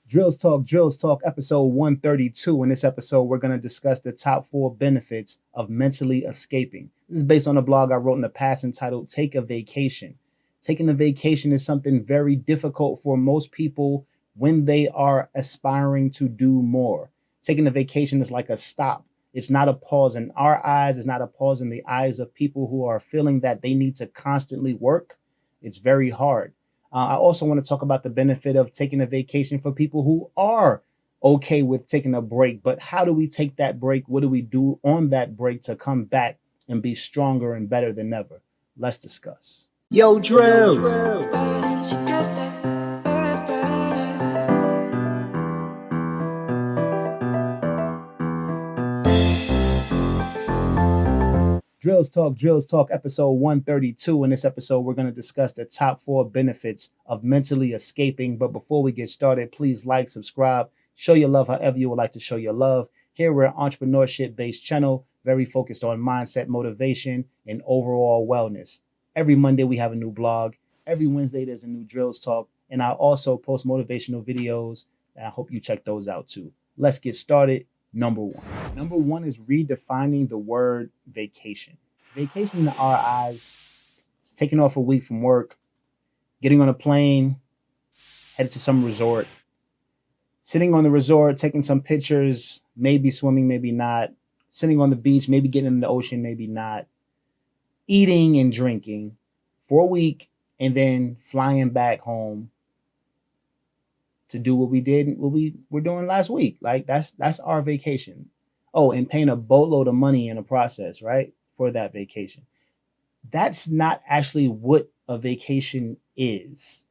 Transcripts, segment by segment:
Drills Talk, episode 132. In this episode, we're going to discuss the top 4 benefits of mentally escaping. This is based on a blog I wrote in the past entitled Take a Vacation. Taking a vacation is something very difficult for most people when they are aspiring to do more. Taking a vacation is like a stop. It's not a pause in our eyes, it's not a pause in the eyes of people who are feeling that they need to constantly work. It's very hard. I also want to talk about the benefit of taking a vacation for people who are okay with taking a break. But how do we take that break? What do we do on that break to come back and be stronger and better than ever? Let's discuss. Yo, Drills. Drills Talk, episode 132. In this episode, we're going to discuss the top 4 benefits of mentally escaping. But before we get started, please like, subscribe, show your love however you would like to show your love. Here, we're an entrepreneurship based channel, very focused on mindset, motivation, and overall wellness. Every Monday, we have a new blog. Every Wednesday, there's a new Drills Talk. And I also post motivational videos, and I hope you check those out too. Let's get started. Number one. Number one is redefining the word vacation. Vacation in our eyes is taking off a week from work, getting on a plane, headed to some resort, sitting on the resort, taking some pictures, maybe swimming, maybe not, sitting on the beach, maybe getting in the ocean, maybe not, eating and drinking for a week, and then flying back home to do what we were doing last week. Like that's our vacation. Oh, and paying a boatload of money in the process, right? For that vacation. That's not actually what a vacation is.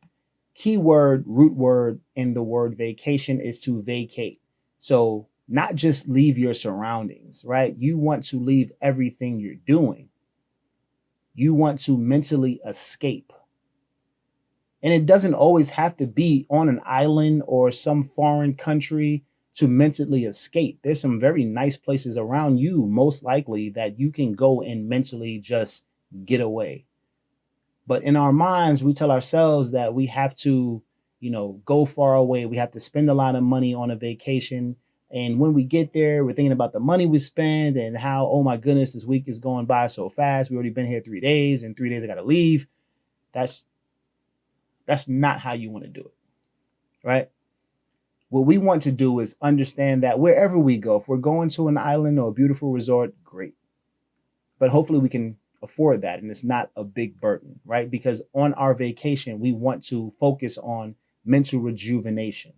Keyword, root word in the word vacation is to vacate. So not just leave your surroundings, right? You want to leave everything you're doing. You want to mentally escape. And it doesn't always have to be on an island or some foreign country to mentally escape. There's some very nice places around you, most likely, that you can go and mentally just get away. But in our minds, we tell ourselves that we have to, go far away. We have to spend a lot of money on a vacation. And when we get there, we're thinking about the money we spend and how, oh my goodness, this week is going by so fast. We've already been here 3 days. In 3 days, I got to leave. That's not how you want to do it, right? What we want to do is understand that wherever we go, if we're going to an island or a beautiful resort, great. But hopefully we can afford that and it's not a big burden, right? Because on our vacation, we want to focus on mental rejuvenation.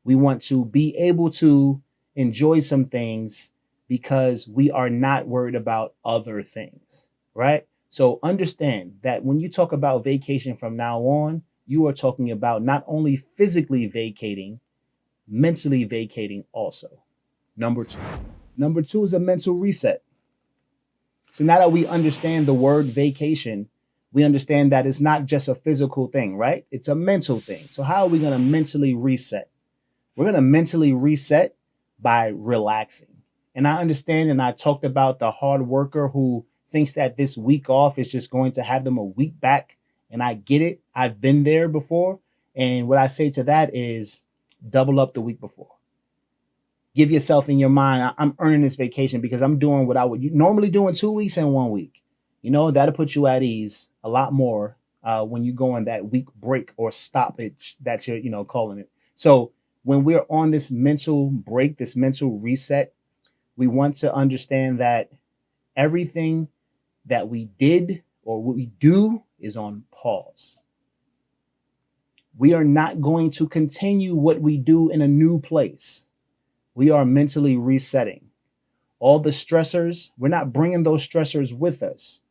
We want to be able to enjoy some things because we are not worried about other things, right? So understand that when you talk about vacation from now on, you are talking about not only physically vacating, mentally vacating also. Number two. Number two is a mental reset. So now that we understand the word vacation, we understand that it's not just a physical thing, right? It's a mental thing. So how are we going to mentally reset? We're going to mentally reset by relaxing. And I understand, and I talked about the hard worker who thinks that this week off is just going to have them a week back. And I get it. I've been there before. And what I say to that is double up the week before. Give yourself in your mind, I'm earning this vacation because I'm doing what I would normally do in 2 weeks and 1 week. That'll put you at ease a lot more when you go on that week break or stoppage that you're, calling it. So when we're on this mental break, this mental reset, we want to understand that everything that we did or what we do is on pause. We are not going to continue what we do in a new place. We are mentally resetting. All the stressors, we're not bringing those stressors with us.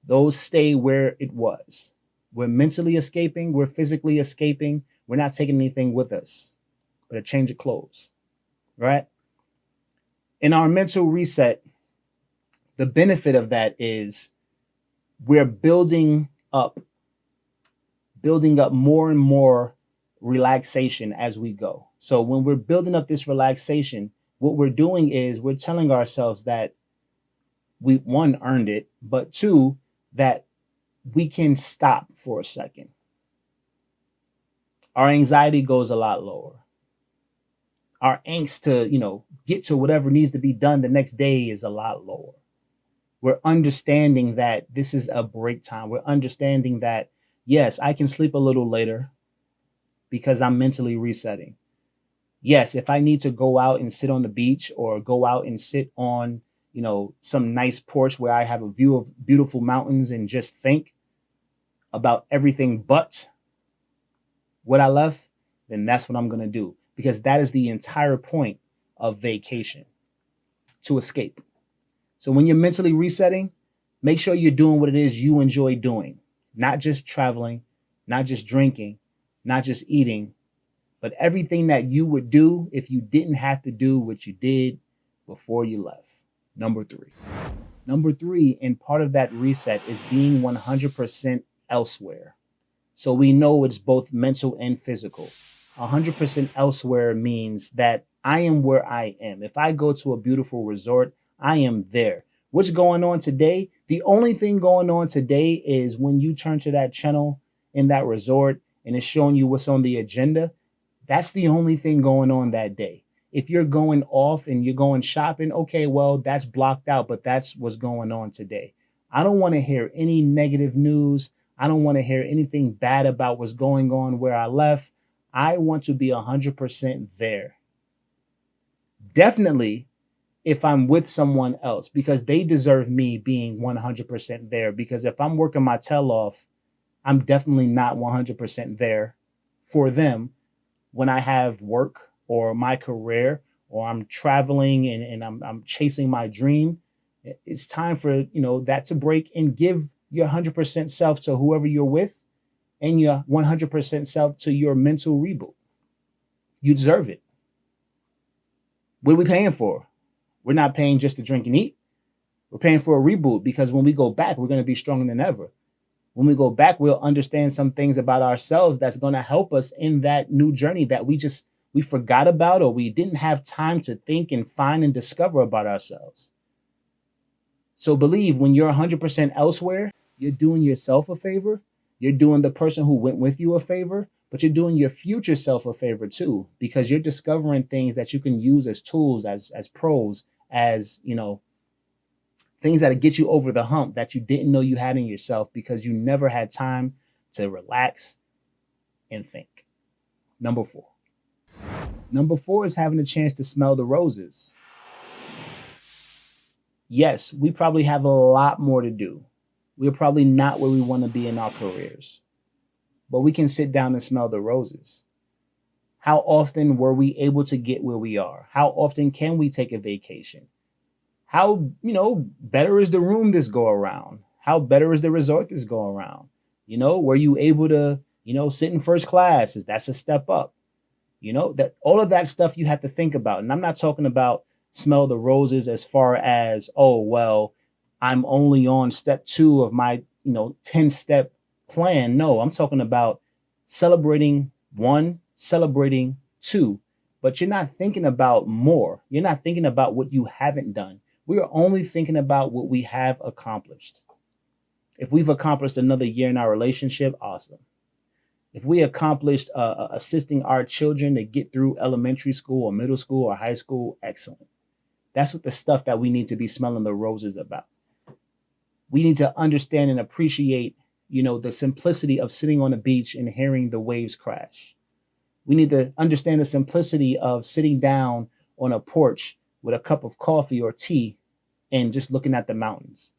Those stay where it was. We're mentally escaping. We're physically escaping. We're not taking anything with us but a change of clothes, right? In our mental reset, the benefit of that is we're building up more and more relaxation as we go. So when we're building up this relaxation, what we're doing is we're telling ourselves that we, one, earned it, but two, that we can stop for a second. Our anxiety goes a lot lower. our angst to, get to whatever needs to be done the next day is a lot lower. We're understanding that this is a break time. We're understanding that, yes, I can sleep a little later because I'm mentally resetting. Yes, if I need to go out and sit on the beach or go out and sit on, some nice porch where I have a view of beautiful mountains and just think about everything but what I left, then that's what I'm going to do, because that is the entire point of vacation, to escape. So when you're mentally resetting, make sure you're doing what it is you enjoy doing, not just traveling, not just drinking, not just eating, but everything that you would do if you didn't have to do what you did before you left. Number three. Number three, and part of that reset is being 100% elsewhere. So we know it's both mental and physical. 100% elsewhere means that I am where I am. If I go to a beautiful resort, I am there. What's going on today? The only thing going on today is when you turn to that channel in that resort and it's showing you what's on the agenda. That's the only thing going on that day. If you're going off and you're going shopping, okay, well, that's blocked out, but that's what's going on today. I don't want to hear any negative news. I don't want to hear anything bad about what's going on where I left. I want to be 100% there. Definitely if I'm with someone else, because they deserve me being 100% there. Because if I'm working my tail off, I'm definitely not 100% there for them when I have work or my career, or I'm traveling and I'm chasing my dream. It's time for, that to break and give your 100% self to whoever you're with and your 100% self to your mental reboot. You deserve it. What are we paying for? We're not paying just to drink and eat. We're paying for a reboot, because when we go back, we're going to be stronger than ever. When we go back, we'll understand some things about ourselves that's going to help us in that new journey that we forgot about, or we didn't have time to think and find and discover about ourselves. So believe, when you're 100% elsewhere, you're doing yourself a favor. You're doing the person who went with you a favor, but you're doing your future self a favor too, because you're discovering things that you can use as tools, as pros, as, things that'll get you over the hump that you didn't know you had in yourself because you never had time to relax and think. Number four. Number four is having a chance to smell the roses. Yes, we probably have a lot more to do. We're probably not where we want to be in our careers, but we can sit down and smell the roses. How often were we able to get where we are? How often can we take a vacation? How, better is the room this go around? How better is the resort this go around? Were you able to, sit in first class? That's a step up. That all of that stuff you have to think about. And I'm not talking about smell the roses as far as, oh, well, I'm only on step 2 of my, 10-step plan. No, I'm talking about celebrating 1, celebrating 2, but you're not thinking about more. You're not thinking about what you haven't done. We are only thinking about what we have accomplished. If we've accomplished another year in our relationship, awesome. If we accomplished assisting our children to get through elementary school or middle school or high school, excellent. That's what the stuff that we need to be smelling the roses about. We need to understand and appreciate, the simplicity of sitting on a beach and hearing the waves crash. We need to understand the simplicity of sitting down on a porch with a cup of coffee or tea and just looking at the mountains.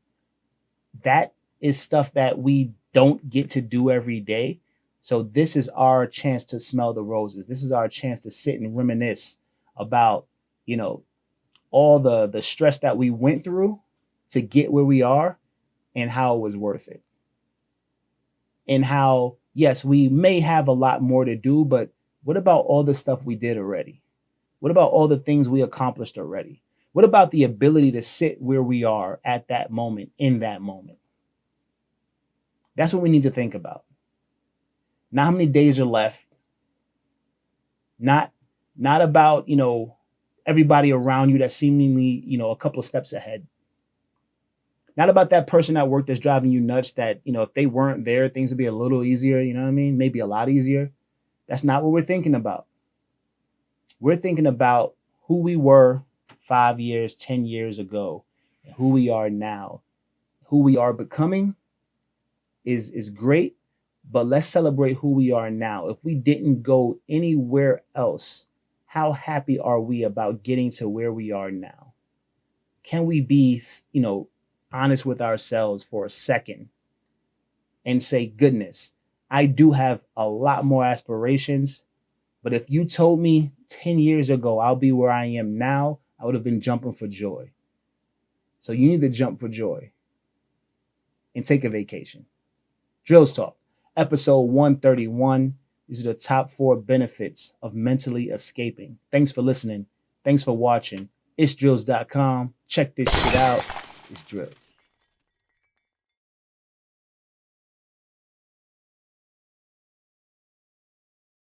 That is stuff that we don't get to do every day. So this is our chance to smell the roses. This is our chance to sit and reminisce about, all the stress that we went through to get where we are and how it was worth it. And how, yes, we may have a lot more to do, but what about all the stuff we did already? What about all the things we accomplished already? What about the ability to sit where we are at that moment, in that moment? That's what we need to think about. Not how many days are left. Not about, everybody around you that's seemingly, a couple of steps ahead. Not about that person at work that's driving you nuts that, if they weren't there, things would be a little easier, you know what I mean? Maybe a lot easier. That's not what we're thinking about. We're thinking about who we were 5 years, 10 years ago, and who we are now. Who we are becoming is great, but let's celebrate who we are now. If we didn't go anywhere else, how happy are we about getting to where we are now? Can we be, honest with ourselves for a second and say, goodness, I do have a lot more aspirations, but if you told me 10 years ago I'll be where I am now, I would have been jumping for joy. So you need to jump for joy and take a vacation. Drills Talk, episode 131. These are the top 4 benefits of mentally escaping. Thanks for listening. Thanks for watching. It's drills.com. Check this shit out. It's Drills.